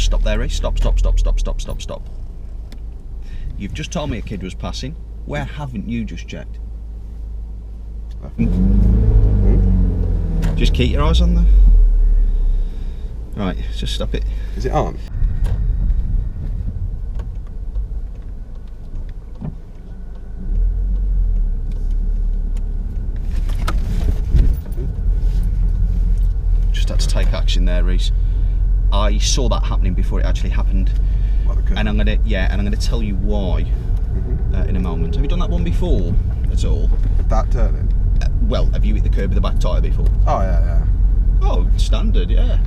Just stop there, Reece. Stop, stop, stop, stop, stop, stop, stop. You've just told me a kid was passing. Where haven't you just checked? Just keep your eyes on there. Right, just stop it. Is it on? Just had to take action there, Reece. I saw that happening before it actually happened. And I'm gonna tell you why in a moment. Have you done that one before at all? That turning? Well, have you hit the curb with the back tyre before? Oh yeah. Oh, standard, yeah.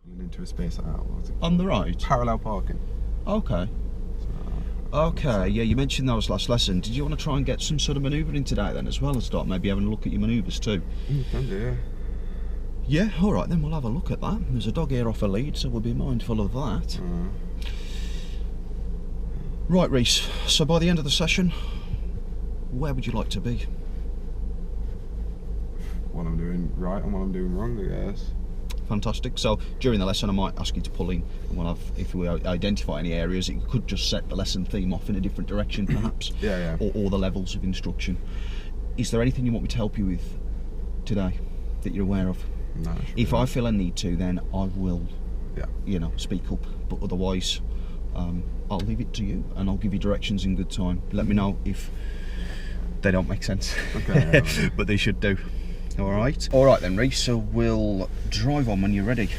Into a space out. On the right? Parallel parking. Okay. Okay, yeah, you mentioned that was last lesson. Did you want to try and get some sort of manoeuvring today then as well and start maybe having a look at your manoeuvres too? Can do, yeah. Yeah, alright then, we'll have a look at that. There's a dog here off a lead, so we'll be mindful of that. Right, Reece, so by the end of the session, where would you like to be? What I'm doing right and what I'm doing wrong, I guess. Fantastic. So during the lesson I might ask you to pull in, and we'll have, if we identify any areas, it could just set the lesson theme off in a different direction perhaps. Yeah. Or the levels of instruction. Is there anything you want me to help you with today that you're aware of? No. If I feel I need to, then I will, yeah, speak up. But otherwise, I'll leave it to you, and I'll give you directions in good time. Let me know if they don't make sense. Okay. Yeah, but they should do. All right. All right then, Reece. So we'll drive on when you're ready.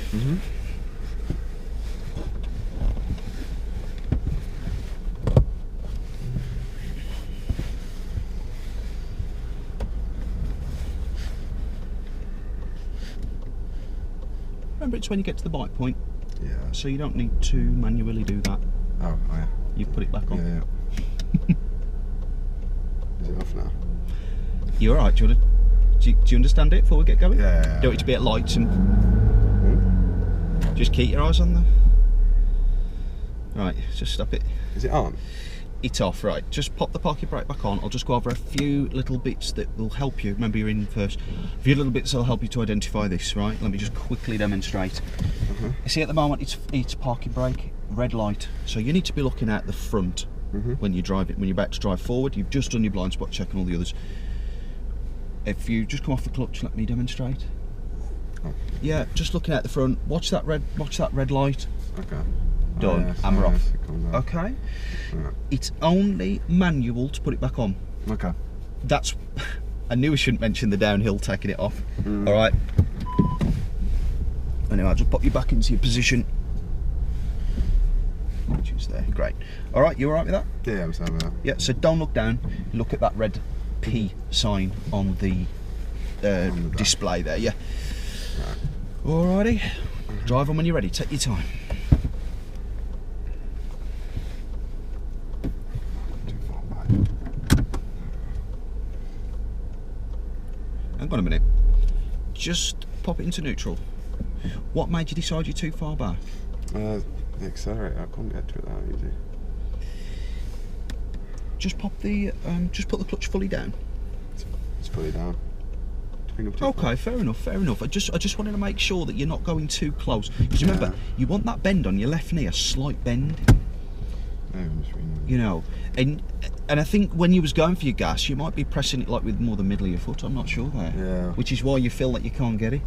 Remember, it's when you get to the bike point. Yeah. So you don't need to manually do that. Oh yeah. You've put it back on. Yeah. Is it off now? You all right? Do you understand it before we get going? Yeah. Don't need to be at lights and just keep your eyes on there. Right, just stop it. Is it on? It's off, right. Just pop the parking brake back on. I'll just go over a few little bits that will help you. Remember, you're in first. A few little bits that will help you to identify this, right? Let me just quickly demonstrate. You see, at the moment, it's parking brake, red light. So you need to be looking at the front when you drive it. When you're about to drive forward, you've just done your blind spot check and all the others. If you just come off the clutch, let me demonstrate. Oh. Yeah, just looking at the front. Watch that red light. Okay. Done. Oh, yes, And we're off. yes, it comes out. Okay. Yeah. It's only manual to put it back on. Okay. That's. I knew I shouldn't mention the downhill taking it off. All right. Anyway, I'll just pop you back into your position. Which is there. Great. All right. You all right with that? Yeah, I'm saying that. Yeah. So don't look down. Look at that red P sign on the display there. Yeah. Right. Alrighty. Drive on when you're ready. Take your time. Hang on a minute. Just pop it into neutral. What made you decide you're too far back? The accelerator, I couldn't get to it that easy. Just pop the, just put the clutch fully down. It's fully down. Okay, fair enough. I just wanted to make sure that you're not going too close. Because remember, you want that bend on your left knee, a slight bend. You know, and I think when you was going for your gas, you might be pressing it like with more the middle of your foot. I'm not sure there. Yeah. Which is why you feel that you can't get it.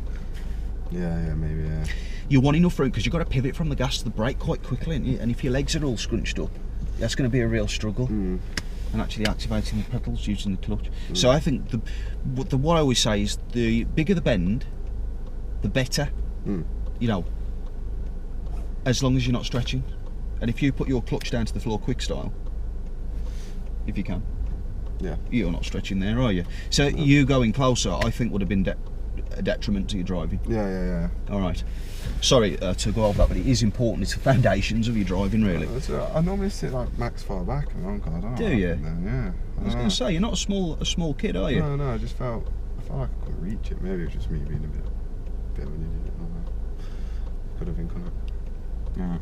Yeah, maybe, yeah. You want enough room because you've got to pivot from the gas to the brake quite quickly, and if your legs are all scrunched up, that's going to be a real struggle. And actually activating the pedals using the clutch. So I think what I always say is the bigger the bend, the better. You know, as long as you're not stretching. And if you put your clutch down to the floor quick style, if you can, you're not stretching there, are you? So you going closer, I think, would have been a detriment to your driving. Yeah. All right. Sorry to go over that, but it is important. It's the foundations of your driving, really. I normally sit like max far back, and I don't know. Do you? Yeah. I was going to say, you're not a small kid, are you? No. I felt like I couldn't reach it. Maybe it was just me being a bit of an idiot. I don't know. Could have been, couldn't it? Yeah.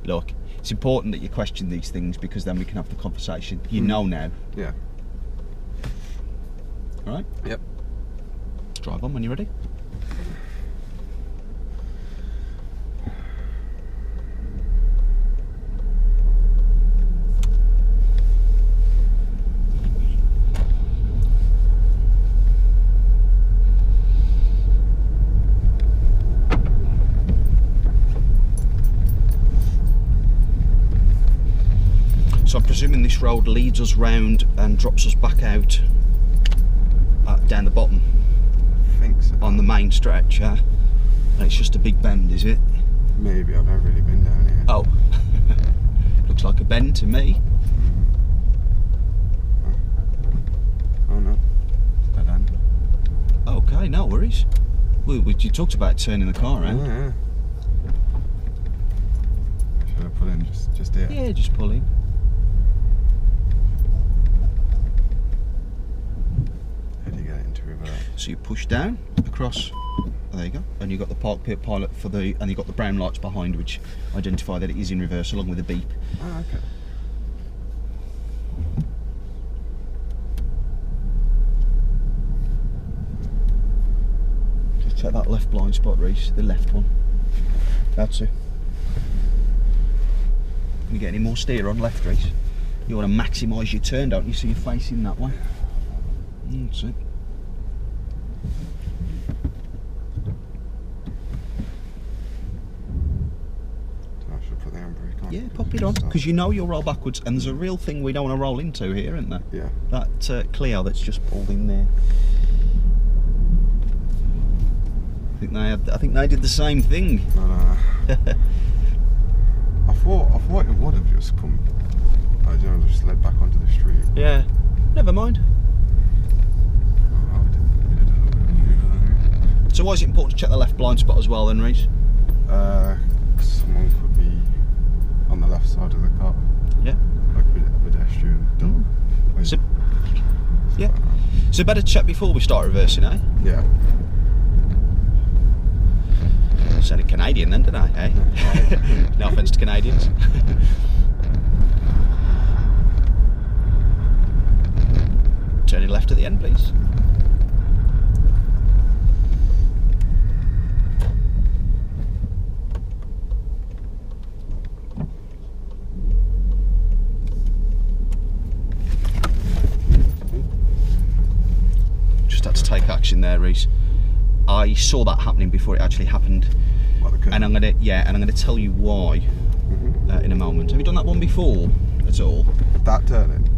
Look, it's important that you question these things because then we can have the conversation. You know now. Yeah. All right? Yep. Drive on when you're ready. So I'm presuming this road leads us round and drops us back out down the bottom I think so. on the main stretch, yeah? And it's just a big bend, is it? Maybe, I've never really been down here. Oh, looks like a bend to me. Oh no, dead end. Okay, no worries. You talked about turning the car around. Yeah. Should I pull in just here? Yeah, just pull in. How do you get it into reverse? So you push down, across, there you go, and you've got the park pit pilot and you've got the brown lights behind which identify that it is in reverse along with the beep. Oh, okay. Just check that left blind spot, Reese, the left one. That's it. Can you get any more steer on left, Reese? You want to maximise your turn, don't you, so you're facing that way. That's it. I should put the handbrake on. Yeah, pop it on, because you know you'll roll backwards, and there's a real thing we don't want to roll into here, isn't there? Yeah. That Clio that's just pulled in there. I think they did the same thing. I thought it would have just come. I don't know, just led back onto the street. Yeah, never mind. So why is it important to check the left blind spot as well then, Reese? Someone could be on the left side of the car. Yeah. Like a pedestrian. So, yeah. So better check before we start reversing, eh? Yeah. Sounded Canadian then, didn't I? Eh? No offence to Canadians. Turning left at the end, please. Just had to take action there, Reese. I saw that happening before it actually happened. And I'm gonna tell you why in a moment. Have you done that one before at all? That turning?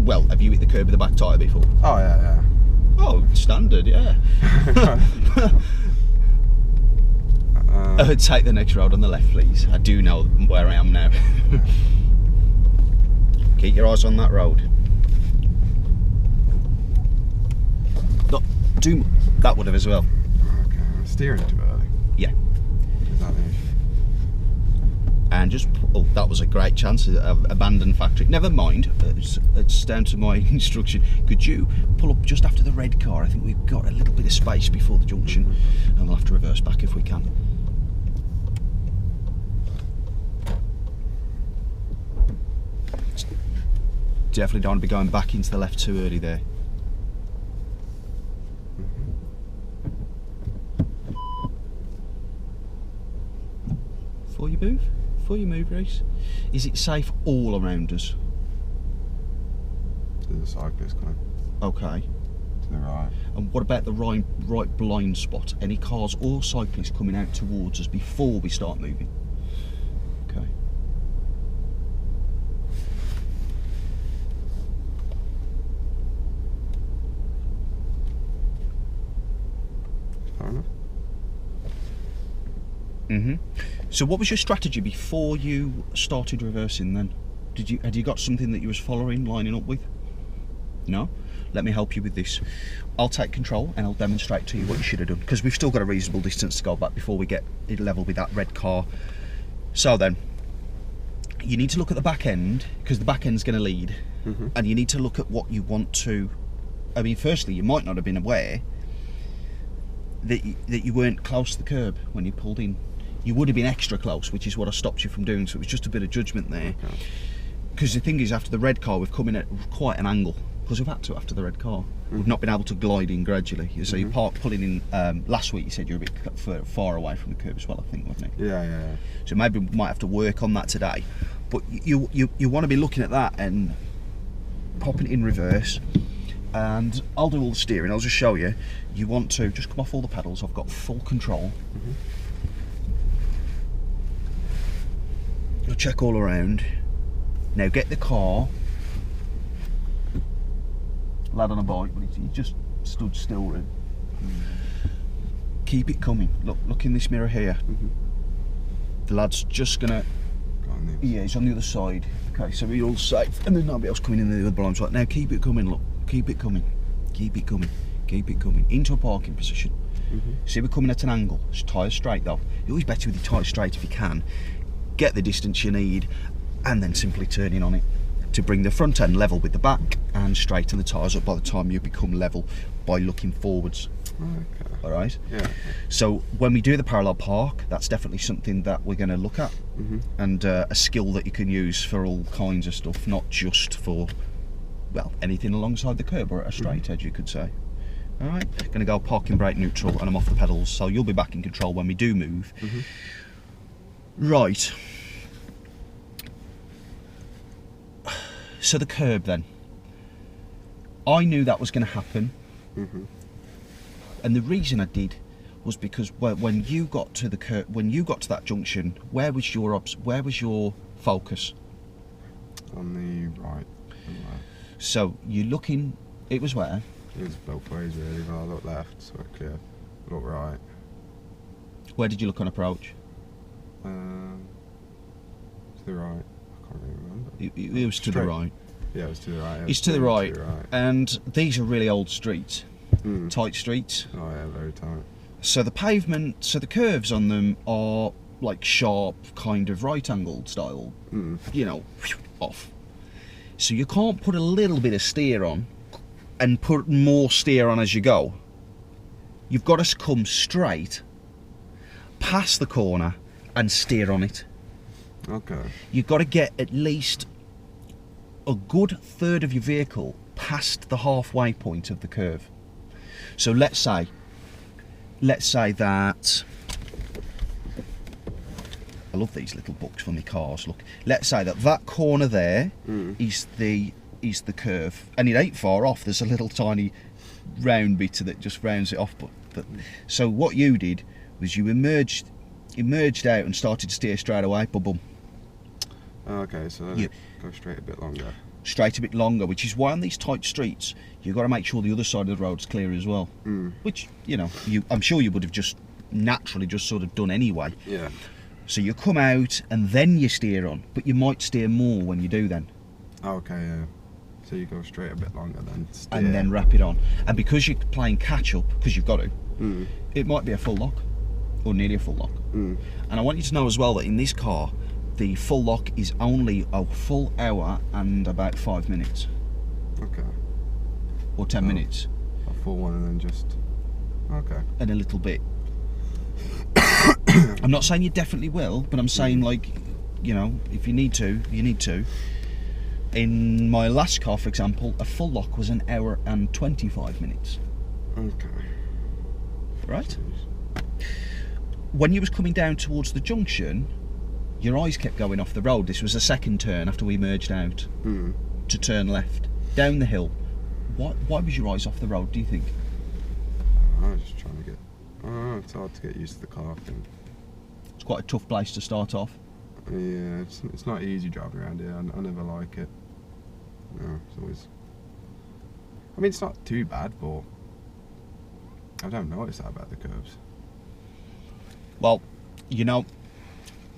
Well, have you hit the curb with the back tyre before? Oh yeah. Oh, standard, yeah. Take the next road on the left, please. I do know where I am now. Keep your eyes on that road. No, that would have as well. Okay, I'm steering too early. Yeah. Is that the issue? And just, oh, that was a great chance of abandoned factory. Never mind, it's down to my instruction. Could you pull up just after the red car? I think we've got a little bit of space before the junction, and we'll have to reverse back if we can. Definitely don't want to be going back into the left too early there. Before you move, Reese, is it safe all around us? There's a cyclist coming. Okay. To the right. And what about the right blind spot? Any cars or cyclists coming out towards us before we start moving? Okay. Fair enough. So what was your strategy before you started reversing then? Had you got something that you was following, lining up with? No? Let me help you with this. I'll take control and I'll demonstrate to you what you should have done, because we've still got a reasonable distance to go back before we get it level with that red car. So then, you need to look at the back end, because the back end's going to lead, and you need to look at what you want to. I mean, firstly, you might not have been aware that you weren't close to the curb when you pulled in. You would have been extra close, which is what I stopped you from doing, so it was just a bit of judgment there. Because the thing is, after the red car, we've come in at quite an angle, because we've had to after the red car. We've not been able to glide in gradually. So you park pulling in. Last week you said you're a bit far away from the curb as well, I think, wasn't it? Yeah. So maybe we might have to work on that today. But you want to be looking at that and popping it in reverse. And I'll do all the steering. I'll just show you. You want to just come off all the pedals. I've got full control. I'll check all around. Now get the car. Lad on a bike, but he just stood still. Really. Keep it coming. Look in this mirror here. The lad's just gonna. Yeah, he's on the other side. Okay, so we're all safe, and there's nobody else coming in the other blind spot. Now keep it coming. Look, keep it coming. Keep it coming. Keep it coming into a parking position. See, we're coming at an angle. Just tyres straight though. You're always better with your tyres straight if you can. Get the distance you need, and then simply turning on it to bring the front end level with the back and straighten the tyres up by the time you become level by looking forwards. Okay. All right. Yeah. So when we do the parallel park, that's definitely something that we're going to look at, and a skill that you can use for all kinds of stuff, not just for, well, anything alongside the curb or at a straight edge, you could say. All right. Going to go parking brake neutral, and I'm off the pedals, so you'll be back in control when we do move. Right. So the curb then. I knew that was going to happen. And the reason I did was because when you got to the curb, when you got to that junction, where was your focus? On the right. So you're looking. It was where? It was both ways really. When I looked left, so it clear. Look right. Where did you look on approach? To the right. I can't really remember. It was to the right. Yeah, it was to the right. It's to the right. And these are really old streets, tight streets. Oh yeah, very tight. So the pavement, so the curves on them are like sharp, kind of right-angled style. You know, off. So you can't put a little bit of steer on and put more steer on as you go. You've got to come straight past the corner and steer on it. Okay. You've got to get at least a good third of your vehicle past the halfway point of the curve. So let's say that, I love these little books for my cars. Look, let's say that corner there is the curve, and it ain't far off. There's a little tiny round bit that just rounds it off. But so what you did was you emerged out and started to steer straight away. Boom, boom. Okay, so go straight a bit longer. Straight a bit longer, which is why on these tight streets you've got to make sure the other side of the road's clear as well. Which, you know, I'm sure you would have just naturally just sort of done anyway. Yeah. So you come out and then you steer on, but you might steer more when you do then. Okay, yeah. So you go straight a bit longer then steer. And then wrap it on. And because you're playing catch up, because you've got to, it might be a full lock or nearly a full lock. And I want you to know as well that in this car, the full lock is only a full hour and about 5 minutes. Okay. Or 10 minutes. A full one and then just... Okay. And a little bit. I'm not saying you definitely will, but I'm saying, like, you know, if you need to, you need to. In my last car, for example, a full lock was an hour and 25 minutes. Okay. Right? When you was coming down towards the junction, your eyes kept going off the road. This was a second turn after we merged out to turn left down the hill. Why was your eyes off the road, do you think? I was just trying to get... it's hard to get used to the car thing. It's quite a tough place to start off. Yeah, it's not easy driving around here. I never like it. No, it's always... I mean, it's not too bad, but I don't notice that about the curves. Well, you know,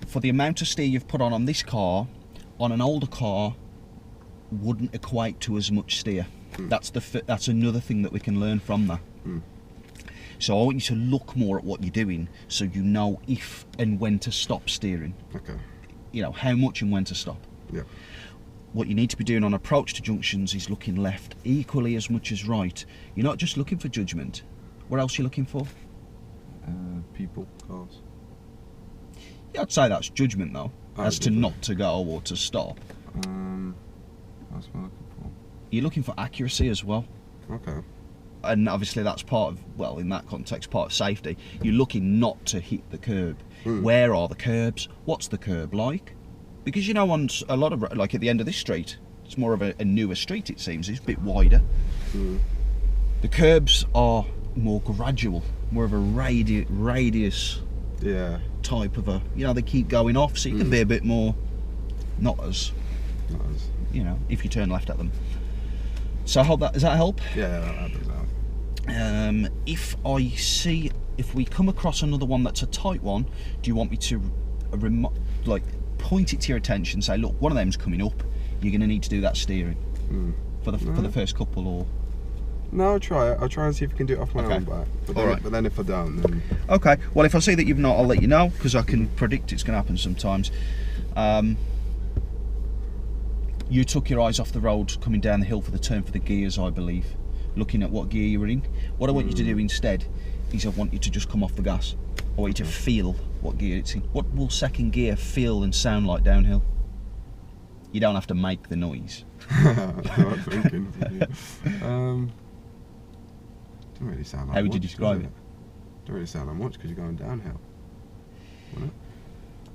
for the amount of steer you've put on this car, on an older car, wouldn't equate to as much steer. That's another thing that we can learn from that. So I want you to look more at what you're doing, so you know if and when to stop steering. Okay. You know, how much and when to stop. Yeah. What you need to be doing on approach to junctions is looking left equally as much as right. You're not just looking for judgment. What else are you looking for? People, cars. Yeah, I'd say that's judgment though, as to not to go or to stop. That's what I'm looking for. You're looking for accuracy as well. Okay. And obviously that's part of, well, in that context, part of safety. You're looking not to hit the curb. Where are the curbs? What's the curb like? Because, you know, on a lot of, like at the end of this street, it's more of a newer street, it seems. It's a bit wider. The curbs are more gradual, more of a radius type of a, you know, they keep going off, so you can be a bit more, not as, you know, if you turn left at them. So I hope that, does that help? Yeah, that does help. If we come across another one that's a tight one, do you want me to like point it to your attention, say, look, one of them's coming up, you're going to need to do that steering for the first couple, or? No, I'll try it. I'll try and see if I can do it off my own back. But then if I don't, then... Okay, well, if I see that you've not, I'll let you know, because I can predict it's going to happen sometimes. You took your eyes off the road coming down the hill for the turn for the gears, I believe, looking at what gear you were in. What I want you to do instead is I want you to just come off the gas. I want you to feel what gear it's in. What will second gear feel and sound like downhill? You don't have to make the noise. I'm not thinking. Doesn't really sound like How would you much, describe does it? Don't really sound like much because you're going downhill. Wouldn't it?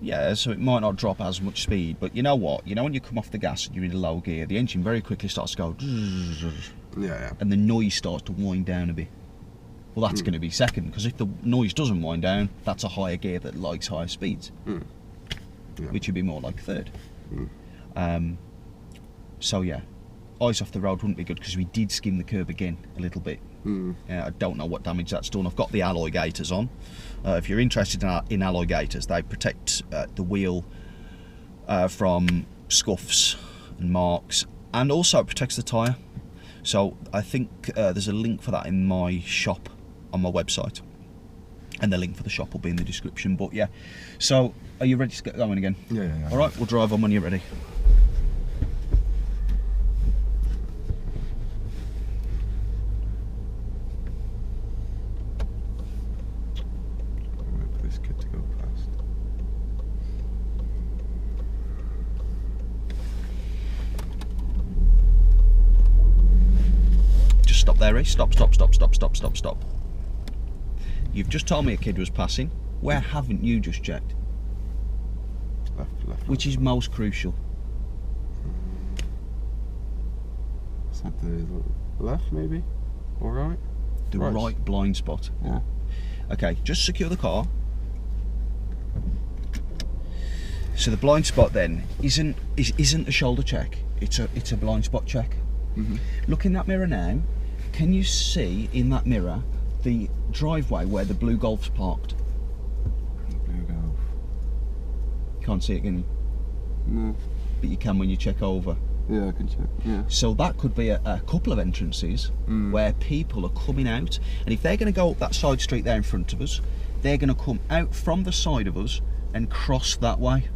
Yeah, so it might not drop as much speed, but you know what? You know when you come off the gas and you're in a low gear, the engine very quickly starts to go, Yeah. and the noise starts to wind down a bit. Well, that's going to be second, because if the noise doesn't wind down, that's a higher gear that likes higher speeds, which would be more like third. So yeah, eyes off the road wouldn't be good, because we did skim the curb again a little bit. I don't know what damage that's done. I've got the alloy gaiters on. If you're interested in alloy gaiters, they protect the wheel from scuffs and marks, and also it protects the tyre. So I think there's a link for that in my shop on my website, and the link for the shop will be in the description. But yeah, so are you ready to get going again? Yeah. All right, we'll drive on when you're ready. Wait for this kid to go past. Just stop there, eh? Stop. You've just told me a kid was passing. Where haven't you just checked? Left. Which is most crucial? Is that the left, maybe? All right. The right blind spot. Yeah. Okay, just secure the car. So the blind spot then isn't a shoulder check. It's a blind spot check. Look in that mirror now. Can you see in that mirror the driveway where the blue Golf's parked? Blue Golf. Can't see it, can you? No. But you can when you check over. Yeah, I can check. Yeah. So that could be a couple of entrances where people are coming out, and if they're going to go up that side street there in front of us, they're going to come out from the side of us and cross that way.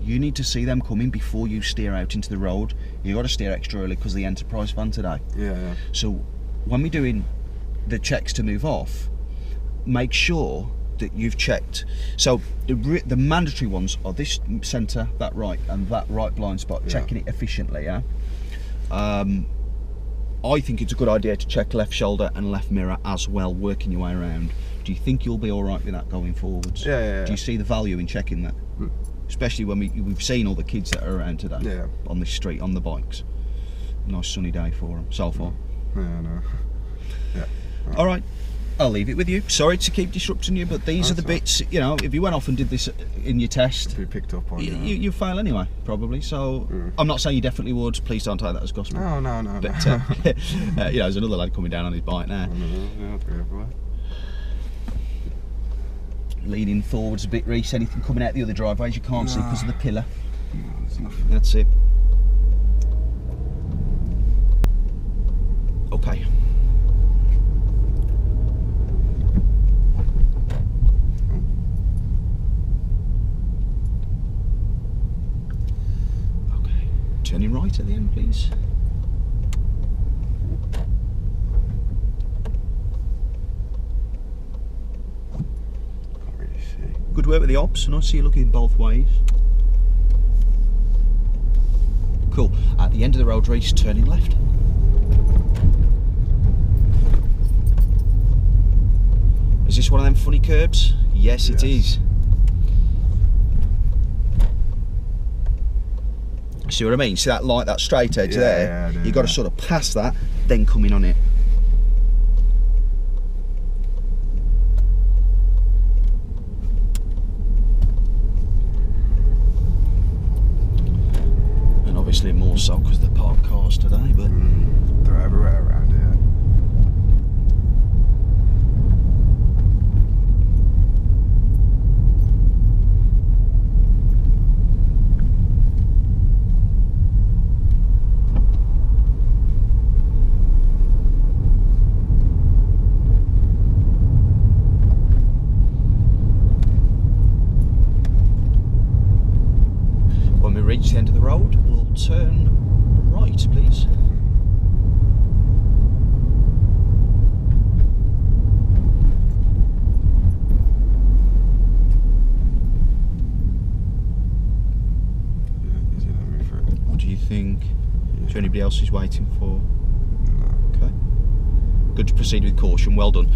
You need to see them coming before you steer out into the road. You've got to steer extra early because of the Enterprise van today. Yeah. So when we're doing the checks to move off, make sure that you've checked. So the mandatory ones are this centre, that right, and that right blind spot, checking it efficiently, yeah? I think it's a good idea to check left shoulder and left mirror as well, working your way around. Do you think you'll be all right with that going forwards? Yeah. Do you see the value in checking that? Especially when we've seen all the kids that are around today on this street, on the bikes. Nice sunny day for them, so far. Yeah, I know. Yeah. All right, I'll leave it with you. Sorry to keep disrupting you, but these are the bits, you know, if you went off and did this in your test, Be picked up on. you fail anyway, probably. So I'm not saying you definitely would. Please don't take that as gospel. No. But you know, there's another lad coming down on his bike now. Leaning forwards a bit, Reece. Anything coming out the other driveways you can't see because of the pillar. That's it. Okay. Okay. Turning right at the end, please. Good work with the ops, and I see you looking both ways. Cool. At the end of the road race, turning left. Is this one of them funny curbs? Yes, it is. See what I mean? See that light, that straight edge there? Yeah, I do, You've got to sort of pass that, then come in on it. And obviously more so because they're parked cars today, but... They're everywhere around here. When we reach the end of the road, we'll turn right, please. Is he letting me through? What do you think? Yeah. Is there anybody else who's waiting for? No. Okay. Good to proceed with caution, well done.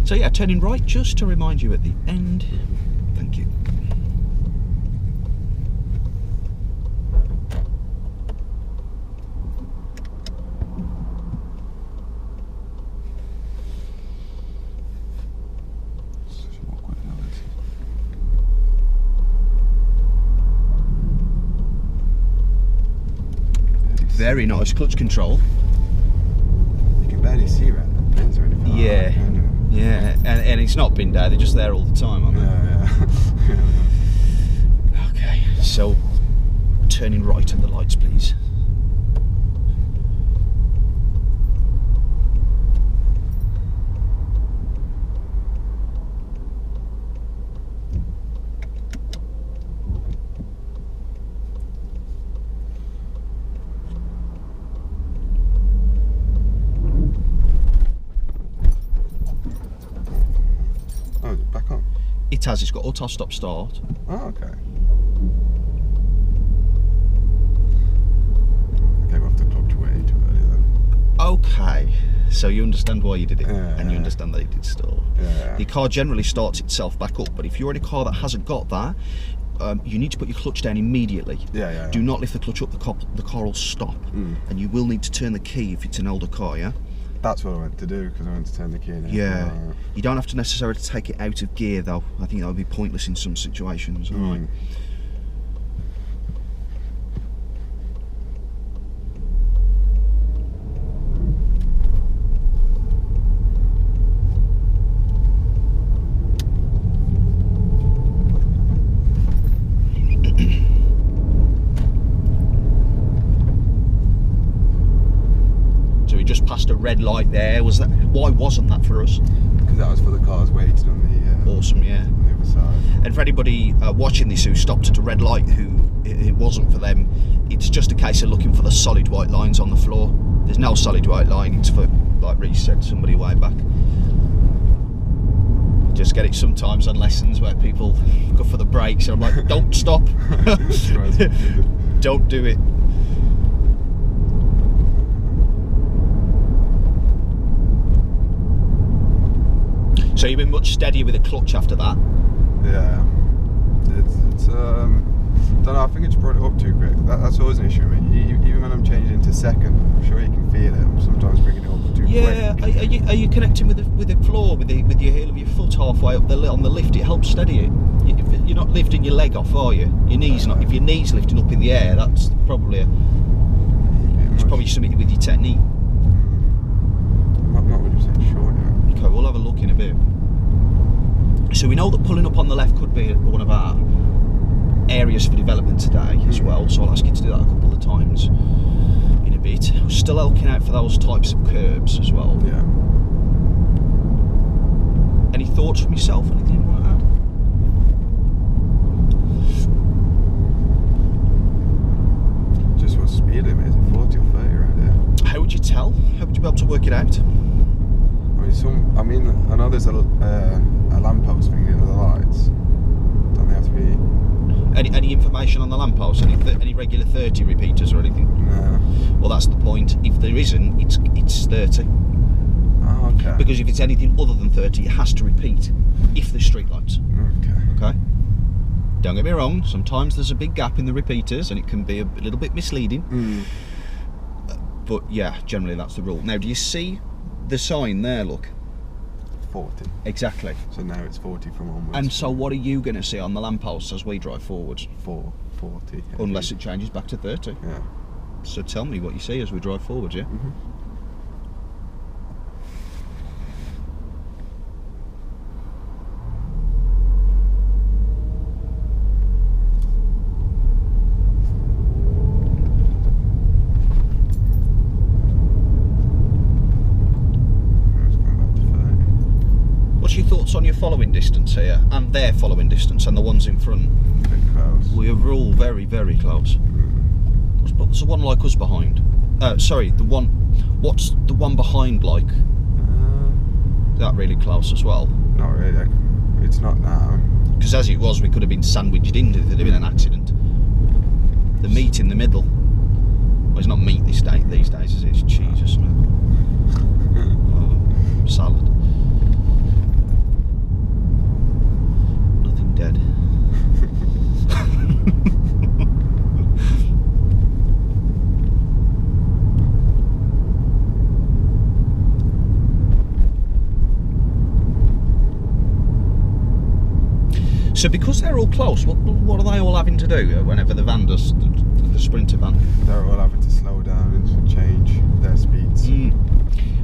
So yeah, turning right, just to remind you at the end. Thank you. Such an awkward noise. Very nice clutch control. You can barely see around the bins or anything. Yeah. Like that, can you? Yeah, and it's not been there, they're just there all the time, aren't they? Yeah. Okay, so turning right at the lights, please. Oh, is it back on? It has, it's got auto stop start. Oh, okay. I gave off the clutch way too early then. Okay, so you understand why you did it, Yeah. and you understand that it did stall. Yeah. The car generally starts itself back up, but if you're in a car that hasn't got that, you need to put your clutch down immediately. Yeah. Do not lift the clutch up, the car will stop. And you will need to turn the key if it's an older car, yeah? That's what I went to do because I went to turn the key in. Yeah. You don't have to necessarily take it out of gear though. I think that would be pointless in some situations. Alright. So we just passed a red light there. Was that? Why wasn't that for us? Because that was for the cars waiting on the Awesome, yeah. on the other side. And for anybody watching this who stopped at a red light, who it wasn't for them, it's just a case of looking for the solid white lines on the floor. There's no solid white line. It's for, like Reece said, somebody way back. Just get it sometimes on lessons where people go for the brakes, and I'm like, don't stop. Don't do it. So you've been much steadier with the clutch after that? Yeah. It's don't know, I think it's brought it up too quick. That's always an issue with me. Even when I'm changing into second, I'm sure you can feel it. I'm sometimes bringing it up too quick. Yeah, are you connecting with the floor, with your heel of your foot halfway up on the lift? It helps steady it. You're not lifting your leg off, are you? Your knees not. If your knee's lifting up in the air, that's probably it's probably something with your technique. I'm not 100% sure yet. Okay, we'll have a look in a bit. So we know that pulling up on the left could be one of our areas for development today as well, so I'll ask you to do that a couple of times in a bit. We're still looking out for those types of curbs as well. Yeah. Any thoughts from yourself? Anything you want to add? Just what speed limit is it? 40 or 30 around here? How would you tell? How would you be able to work it out? I mean, I know there's a lamppost thing near the lights. Don't they have to be? Any information on the lamppost? Any regular 30 repeaters or anything? No. Well, that's the point. If there isn't, it's 30. Oh, okay. Because if it's anything other than 30, it has to repeat if there's street lights. Okay. Okay? Don't get me wrong, sometimes there's a big gap in the repeaters and it can be a little bit misleading. But yeah, generally that's the rule. Now, do you see the sign there, look? 40. Exactly. So now it's 40 from onwards. And so what are you going to see on the lampposts as we drive forwards? 40. Unless it changes back to 30. Yeah. So tell me what you see as we drive forwards, yeah? What's your thoughts on your following distance here and their following distance and the ones in front? A bit close. We are all very, very close. What's the one like us behind? Sorry, what's the one behind like? Is that really close as well? Not really. It's not now. Because as it was, we could have been sandwiched in if there'd been an accident. The meat in the middle. Well, it's not meat these days, is it? It's cheese or something. Salad. Nothing dead. So because they're all close, what are they all having to do whenever the van does, the Sprinter van? They're all having to slow down and change their speeds.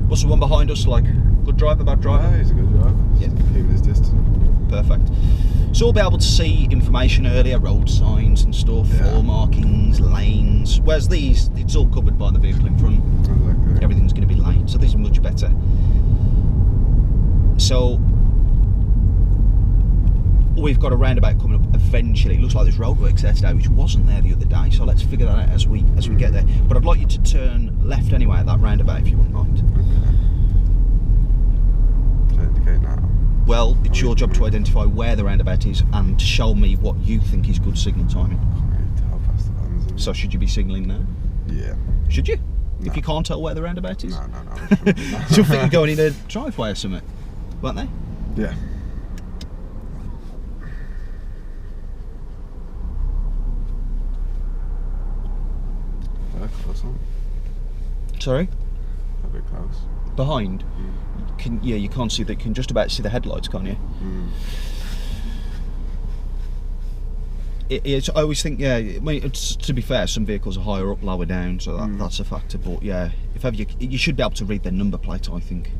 What's the one behind us like? Good driver, bad driver? Yeah, he's a good driver. Yeah. Keeping his distance. Perfect. So we'll be able to see information earlier, road signs and stuff, floor markings, lanes. Whereas these, it's all covered by the vehicle in front. Exactly. Everything's going to be light, so these are much better. So we've got a roundabout coming up eventually. It looks like there's roadworks there today, which wasn't there the other day. So let's figure that out as we get there. But I'd like you to turn left anyway at that roundabout if you wouldn't mind. Okay. So indicate now. Well, it's your job to identify where the roundabout is and to show me what you think is good signal timing. How fast the van's in. So should you be signalling now? Yeah. Should you? No. If you can't tell where the roundabout is? No. So you think you're going in a driveway or something? Weren't they? Yeah. Close on. Sorry? A bit close. Behind? You can't see you can just about see the headlights, can't you? I always think, I mean, to be fair, some vehicles are higher up, lower down, so that's a factor. But yeah, if ever you should be able to read their number plate, I think.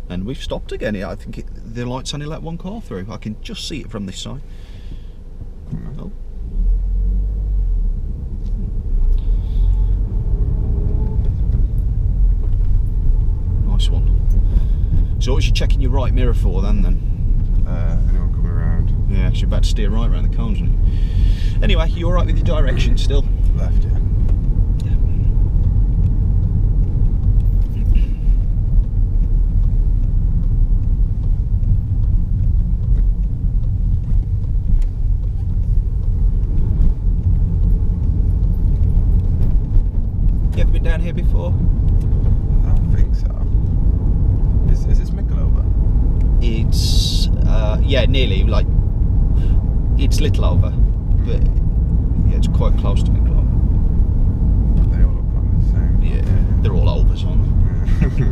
And we've stopped again. I think the light's only let one car through. I can just see it from this side. Oh. Nice one. So what are you checking your right mirror for then? Anyone coming around? Yeah, because you're about to steer right around the cones, aren't you? Anyway, you alright with your direction still? Left, yeah. Down here before? I don't think so. Is this Mickleover? It's yeah, nearly, like it's little over, but yeah, it's quite close to Mickleover. They all look kind of the same. Yeah, they're all overs, aren't they?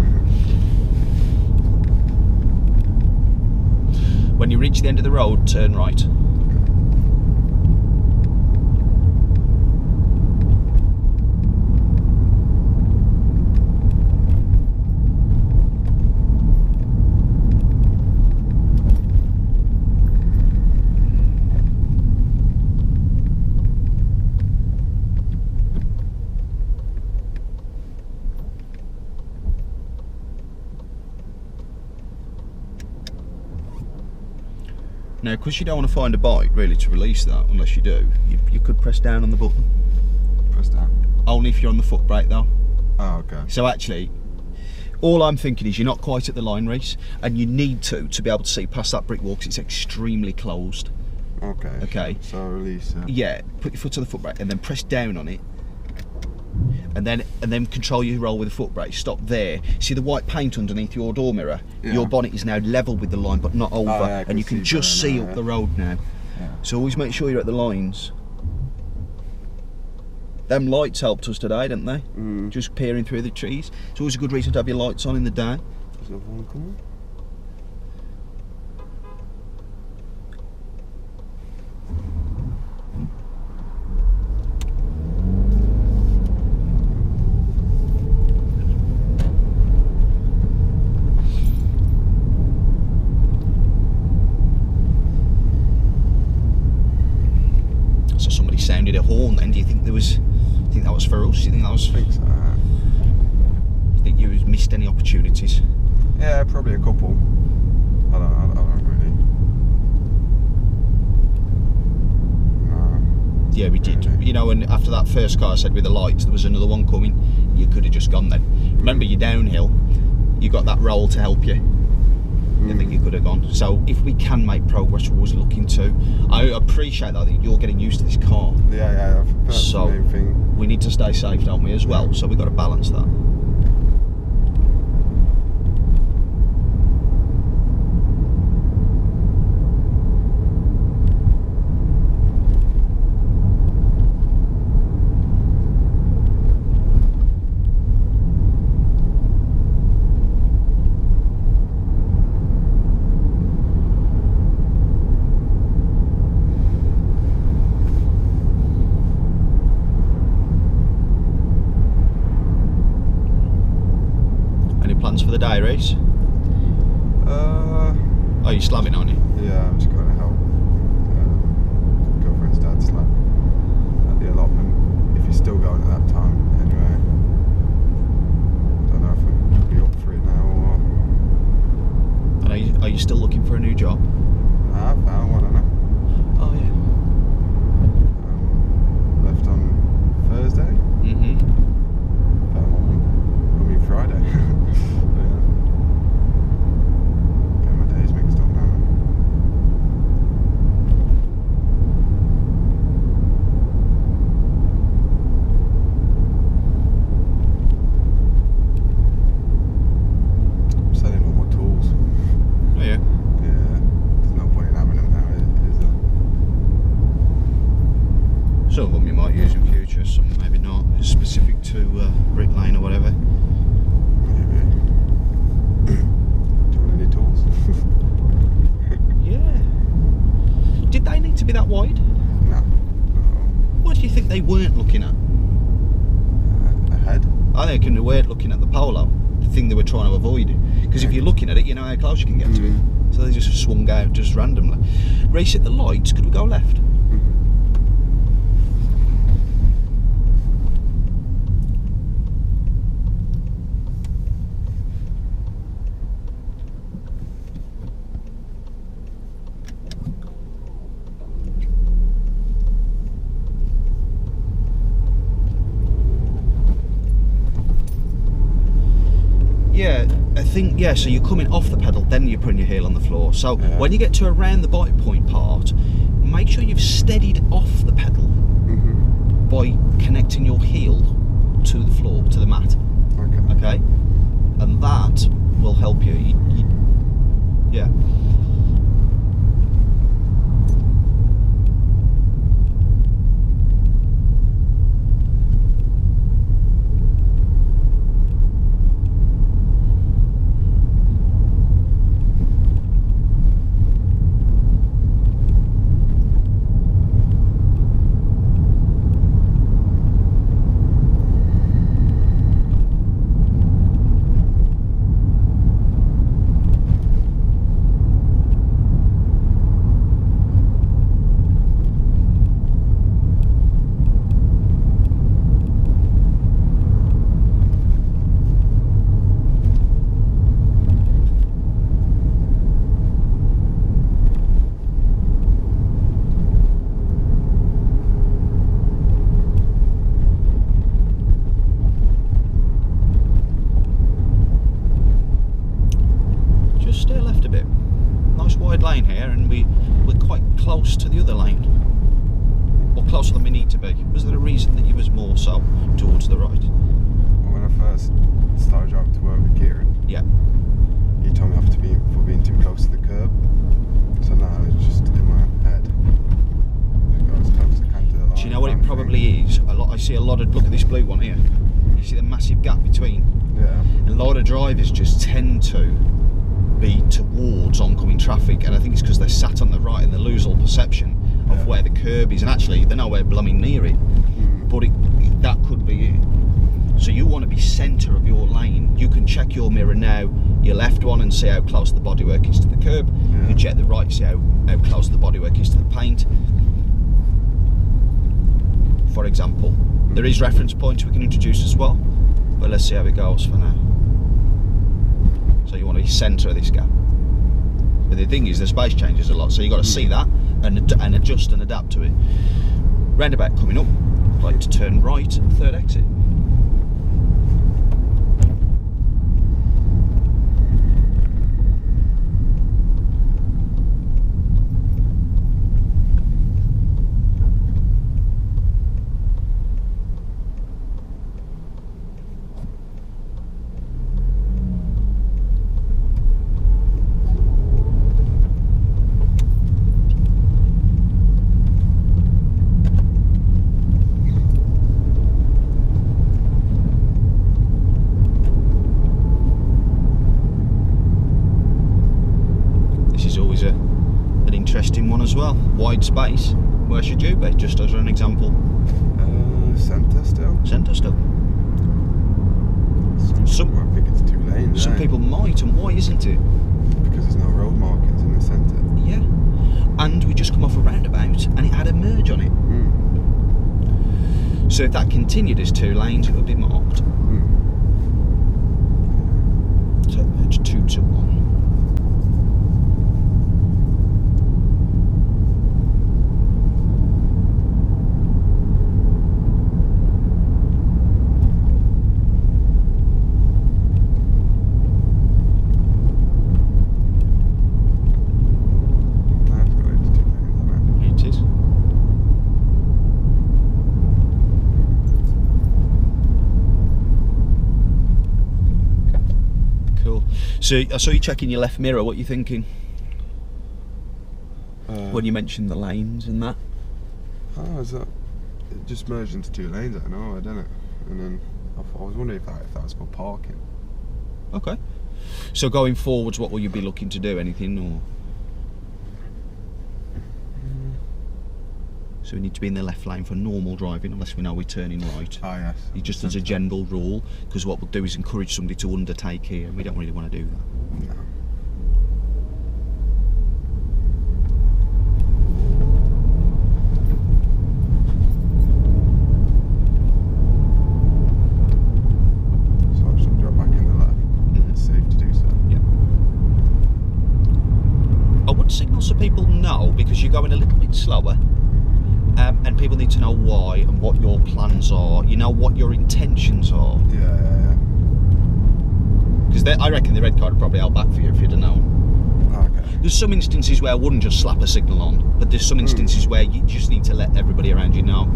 When you reach the end of the road, turn right. Now, because you don't want to find a bike really to release that, unless you do, you could press down on the button. Press down. Only if you're on the foot brake though. Oh, okay. So actually, all I'm thinking is you're not quite at the line, Reese, and you need to be able to see past that brick wall because it's extremely closed. Okay. Okay. So release. Yeah, put your foot on the foot brake and then press down on it. And then control your roll with the foot brake. Stop there. See the white paint underneath your door mirror? Yeah. Your bonnet is now level with the line but not over, yeah, and you can just see up the road now. Yeah. So always make sure you're at the lines. Them lights helped us today, didn't they? Just peering through the trees. It's always a good reason to have your lights on in the day. There's another one coming. So somebody sounded a horn then. Do you think that was for us? Do you think that was... I think so. Do you think you missed any opportunities? Yeah, probably a couple. I don't really. No. Yeah, we did. Really. You know, and after that first car I said with the lights, there was another one coming. You could have just gone then. Remember, you're downhill. You got that roll to help you. I think you could have gone. So if we can make progress, we're always looking to. I appreciate that you're getting used to this car. Yeah. That's So the main thing. we need to stay safe, don't we, as well? So we've got to balance that. Plans for the day, Reese? Oh, you're slamming on you? Yeah, I'm just going to help girlfriend's dad slab at the allotment. If he's still going at that time, anyway. Don't know if I'm be up for it now or. And are you still looking for a new job? Nah, I found one, haven't I? Oh yeah. Left on Thursday. Found one. I mean Friday. Some of them you might use in future, some maybe not. It's specific to Brick Lane or whatever. Maybe. Do you want any tools? Yeah. Did they need to be that wide? No. What do you think they weren't looking at? Ahead? I think they weren't looking at the polo, the thing they were trying to avoid. Because if you're looking at it, you know how close you can get to it. So they just swung out just randomly. Race at the lights, could we go left? Yeah, I think, yeah, so you're coming off the pedal, then you're putting your heel on the floor. So when you get to around the bite point part, make sure you've steadied off the pedal by connecting your heel to the floor, to the mat. Okay? And that will help you. Yeah. we're quite close to the other lane, or closer than we need to be. Was there a reason that you was more so towards the right? Well, when I first started driving to work with Kieran, Yeah. he told me off for being too close to the curb. So now it's just in my head. Just go as close as I can to the line. Do you know what it probably is? I see a lot of, look at this blue one here. You see the massive gap between? Yeah. A lot of drivers just tend to be towards oncoming traffic, and I think it's because they're sat on the right and they lose all perception of where the curb is, and actually they're nowhere blooming near it. But that could be it. So you want to be centre of your lane. You can check your mirror now, your left one, and see how close the bodywork is to the curb. You can check the right, see how close the bodywork is to the paint. For example, there is reference points we can introduce as well, but let's see how it goes for now. So you want to be centre of this gap. But the thing is, the space changes a lot, so you've got to see that and adjust and adapt to it. Roundabout coming up, I'd like to turn right at the third exit. Interesting one as well. Wide space. Where should you be? Just as an example. Centre still. Centre still. Some might think it's 2 lanes. Some people might, and why isn't it? Because there's no road markings in the centre. Yeah. And we just come off a roundabout, and it had a merge on it. So if that continued as 2 lanes, it would be marked. So merge 2 to 1. So I saw you checking your left mirror. What are you thinking? When you mentioned the lanes and that? Oh, is that it just merged into 2 lanes? I don't know, didn't it? And then I was wondering if that was for parking. Okay. So going forwards, what will you be looking to do? Anything or? So we need to be in the left lane for normal driving, unless we know we're turning right. Oh yes. Just as a general rule, because what we'll do is encourage somebody to undertake here, and we don't really want to do that. No. So I should drop back in the left. It's safe to do so. Yeah. I would signal so people know, because you're going a little bit slower. And people need to know why and what your plans are. You know what your intentions are. Yeah. Because I reckon the red card would probably out back for you if you didn't know. Okay. There's some instances where I wouldn't just slap a signal on, but there's some instances where you just need to let everybody around you know.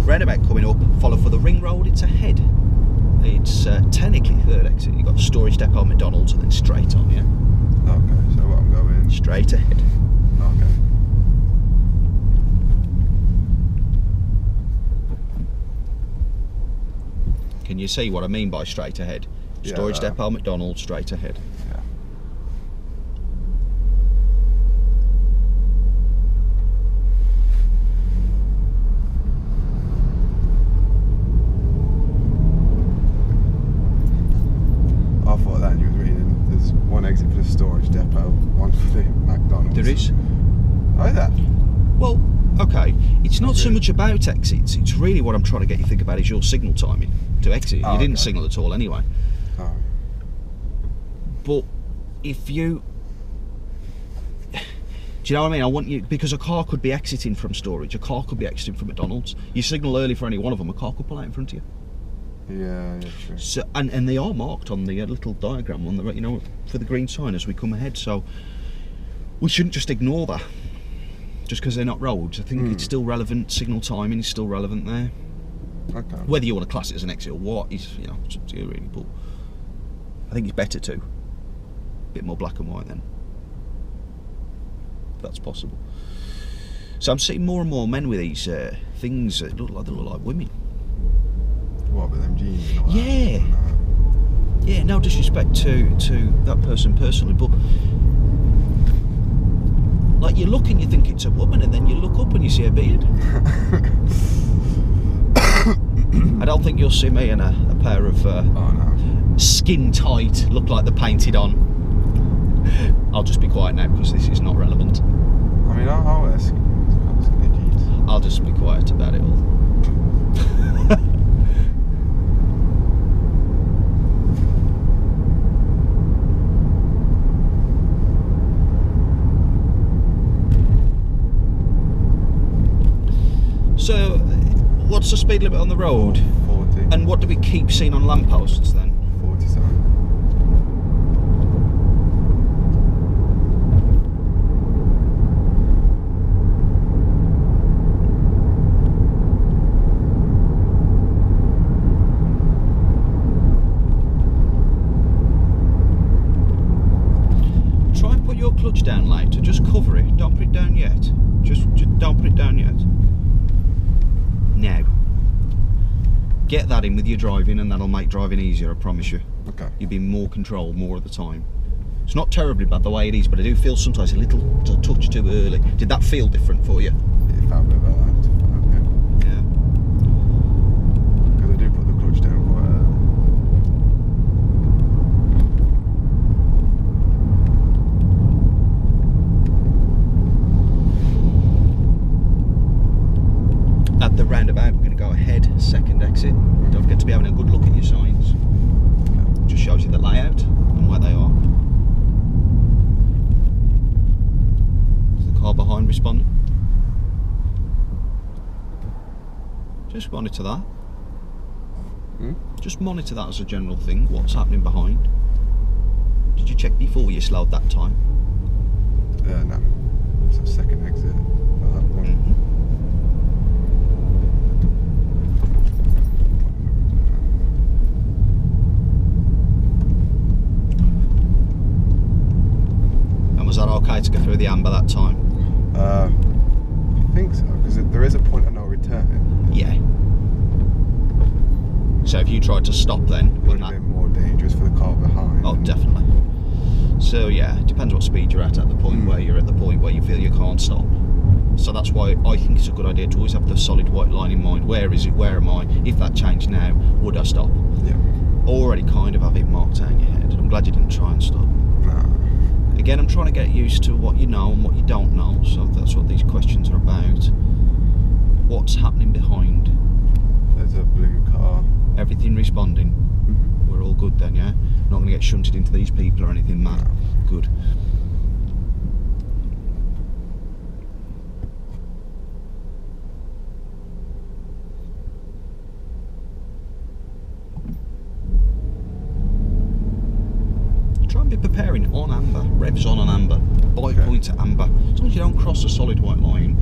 Roundabout coming up, follow for the ring road. It's ahead. It's technically third exit. You've got storage depot, McDonald's, and then straight on. Yeah. Okay. So what I'm going straight ahead. Okay. Can you see what I mean by straight ahead? Yeah, Storage depot, McDonald's, straight ahead. Yeah. I thought that you were reading. There's 1 exit for the storage depot, 1 for the McDonald's. There is. Oh, is that? Well, okay. It's not so much about exits. It's really what I'm trying to get you to think about is your signal timing to exit. Oh, you didn't okay. signal at all anyway. Oh. But if you... Do you know what I mean? I want you... Because a car could be exiting from storage. A car could be exiting from McDonald's. You signal early for any one of them, a car could pull out in front of you. Yeah, true. So, and they are marked on the little diagram on the, you know, for the green sign as we come ahead. So we shouldn't just ignore that just because they're not roads. I think it's still relevant. Signal timing is still relevant there. Okay. Whether you want to class it as an exit or what is, you know, it's up to you really. But I think it's better to a bit more black and white then. If that's possible. So I'm seeing more and more men with these things that look like women. What with them jeans and all that? Yeah. Yeah, no disrespect to that person personally, but like you look and you think it's a woman, and then you look up and you see a beard. I don't think you'll see me in a pair of skin tight, look like they're painted on. I'll just be quiet now because this is not relevant. I mean, I'll wear skinny jeans. I'll just be quiet about it all. So, what's the speed limit on the road? 40. And what do we keep seeing on lampposts then? 47. Try and put your clutch down later. Just cover it. Don't put it down yet. Just don't put it down yet. Now, get that in with your driving, and that'll make driving easier, I promise you. Okay. You'll be in more control more of the time. It's not terribly bad the way it is, but I do feel sometimes a little touch too early. Did that feel different for you? It felt a bit about that. Okay. Yeah. Because I do put the clutch down quite At the roundabout, we're going to go ahead, second exit. Don't forget to be having a good look at your signs. Just shows you the layout and where they are. Is the car behind responding? Just monitor that. Just monitor that as a general thing, what's happening behind. Did you check before you slowed that time? no. It's a second exit. Was that okay to go through the amber that time? I think so, because there is a point of no return. Yeah. So if you tried to stop then, It would have been more dangerous for the car behind. Oh, definitely. So yeah, it depends what speed you're at the point where you're at the point where you feel you can't stop. So that's why I think it's a good idea to always have the solid white line in mind. Where is it? Where am I? If that changed now, would I stop? Yeah. Already kind of have it marked out in your head. I'm glad you didn't try and stop. No. Again, I'm trying to get used to what you know and what you don't know, so that's what these questions are about. What's happening behind? There's a blue car. Everything responding? We're all good then, yeah? Not going to get shunted into these people or anything mad? No. Good. Try and be preparing on amber, revs on amber, bike point at amber. As long as you don't cross a solid white line.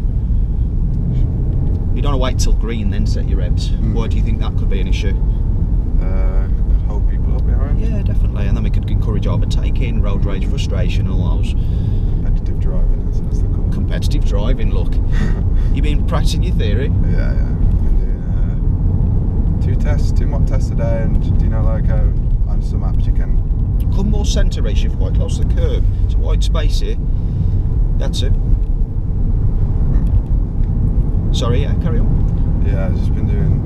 You don't want to wait till green then set your revs. Why do you think that could be an issue? Could hold people up behind. Yeah, definitely, and then we could encourage overtaking, road rage, frustration, all those. Competitive driving, that's the call. Competitive driving, look. You've been practicing your theory? Yeah. Been doing 2 mock tests a day, and do you know, like on some apps you can. Come more centre-ish, you're quite close to the curb. It's a wide space here. That's it. Sorry, yeah, carry on. Yeah, I've just been doing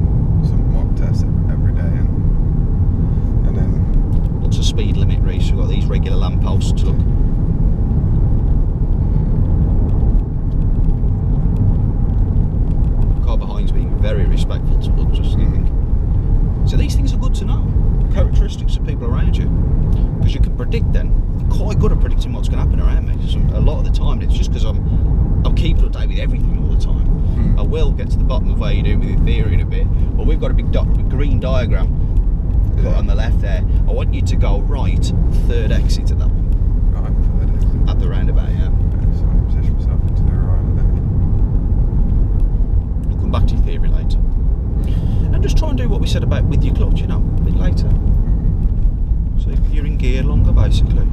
some mock tests every day, and then. What's the speed limit, Reece? We've got these regular lampposts, look. Car behind's being very respectful to us, just thinking. So these things are good to know. Characteristics of people around you. Because you can predict then. I'm quite good at predicting what's going to happen around me. So a lot of the time it's just because I'm keeping up to date with everything all the time. I will get to the bottom of where you're doing with your theory in a bit. But we've got a big green diagram put on the left there. I want you to go right, third exit at that one. Right, third exit. At the roundabout, yeah. your clutch, you know, a bit later. So you're in gear longer, basically.